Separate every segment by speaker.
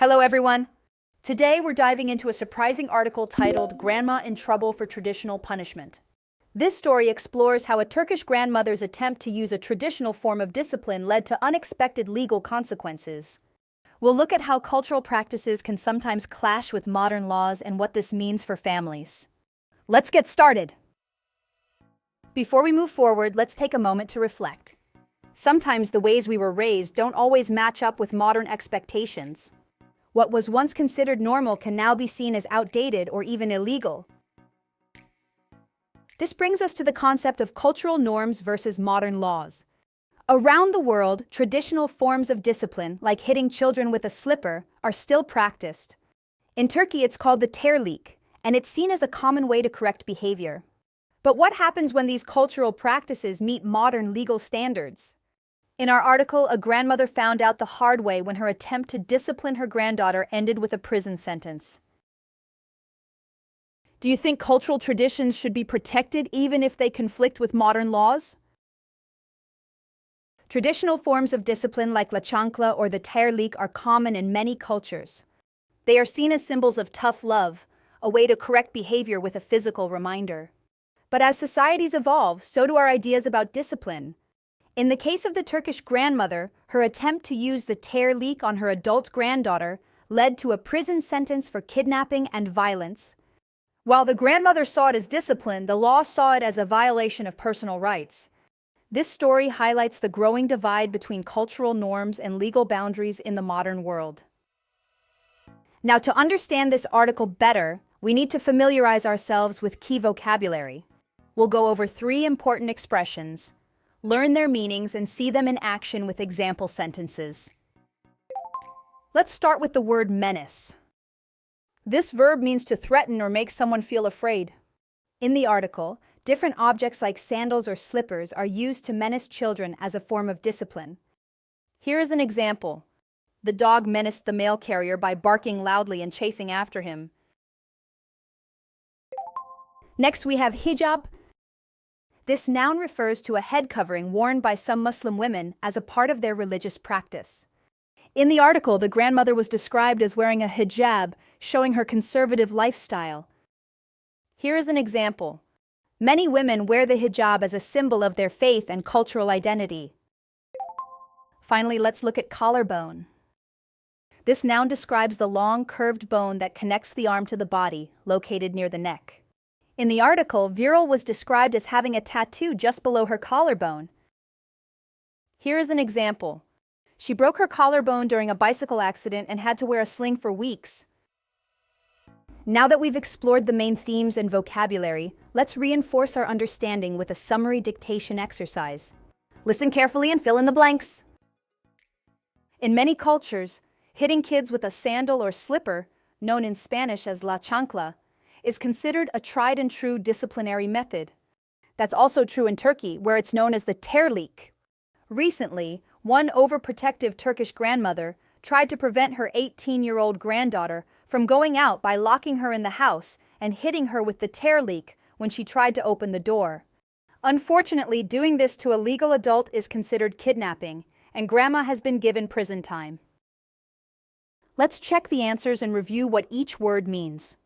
Speaker 1: Hello, everyone. Today, we're diving into a surprising article titled Grandma in Trouble for Traditional Punishment. This story explores how a Turkish grandmother's attempt to use a traditional form of discipline led to unexpected legal consequences. We'll look at how cultural practices can sometimes clash with modern laws and what this means for families. Let's get started. Before we move forward, let's take a moment to reflect. Sometimes the ways we were raised don't always match up with modern expectations. What was once considered normal can now be seen as outdated or even illegal. This brings us to the concept of cultural norms versus modern laws. Around the world, traditional forms of discipline, like hitting children with a slipper, are still practiced. In Turkey, it's called the terlik, and it's seen as a common way to correct behavior. But what happens when these cultural practices meet modern legal standards? In our article, a grandmother found out the hard way when her attempt to discipline her granddaughter ended with a prison sentence. Do you think cultural traditions should be protected even if they conflict with modern laws? Traditional forms of discipline like la chancla or the terlik are common in many cultures. They are seen as symbols of tough love, a way to correct behavior with a physical reminder. But as societies evolve, so do our ideas about discipline. In the case of the Turkish grandmother, her attempt to use the terlik on her adult granddaughter led to a prison sentence for kidnapping and violence. While the grandmother saw it as discipline, the law saw it as a violation of personal rights. This story highlights the growing divide between cultural norms and legal boundaries in the modern world. Now, to understand this article better, we need to familiarize ourselves with key vocabulary. We'll go over 3 important expressions, learn their meanings, and see them in action with example sentences. Let's start with the word menace. This verb means to threaten or make someone feel afraid. In the article, different objects like sandals or slippers are used to menace children as a form of discipline. Here is an example. The dog menaced the mail carrier by barking loudly and chasing after him. Next, we have hijab. This noun refers to a head covering worn by some Muslim women as a part of their religious practice. In the article, the grandmother was described as wearing a hijab, showing her conservative lifestyle. Here is an example. Many women wear the hijab as a symbol of their faith and cultural identity. Finally, let's look at collarbone. This noun describes the long, curved bone that connects the arm to the body, located near the neck. In the article, Viral was described as having a tattoo just below her collarbone. Here is an example. She broke her collarbone during a bicycle accident and had to wear a sling for weeks. Now that we've explored the main themes and vocabulary, let's reinforce our understanding with a summary dictation exercise. Listen carefully and fill in the blanks. In many cultures, hitting kids with a sandal or slipper, known in Spanish as la chancla, is considered a tried-and-true disciplinary method. That's also true in Turkey, where it's known as the terlik. Recently, one overprotective Turkish grandmother tried to prevent her 18-year-old granddaughter from going out by locking her in the house and hitting her with the terlik when she tried to open the door. Unfortunately, doing this to a legal adult is considered kidnapping, and Grandma has been given prison time. Let's check the answers and review what each word means.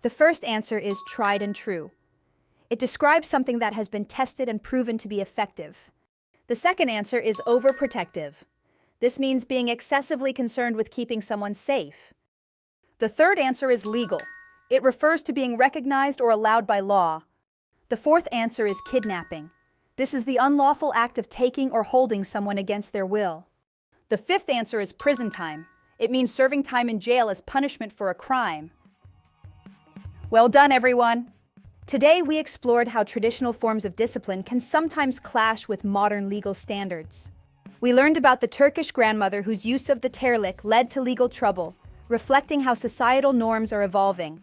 Speaker 1: The first answer is tried and true. It describes something that has been tested and proven to be effective. The second answer is overprotective. This means being excessively concerned with keeping someone safe. The third answer is legal. It refers to being recognized or allowed by law. The fourth answer is kidnapping. This is the unlawful act of taking or holding someone against their will. The fifth answer is prison time. It means serving time in jail as punishment for a crime. Well done, everyone! Today, we explored how traditional forms of discipline can sometimes clash with modern legal standards. We learned about the Turkish grandmother whose use of the terlik led to legal trouble, reflecting how societal norms are evolving.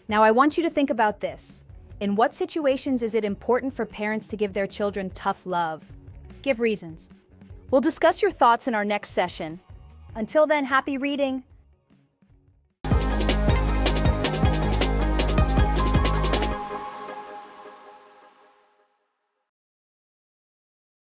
Speaker 1: Now, I want you to think about this. In what situations is it important for parents to give their children tough love? Give reasons. We'll discuss your thoughts in our next session. Until then, happy reading!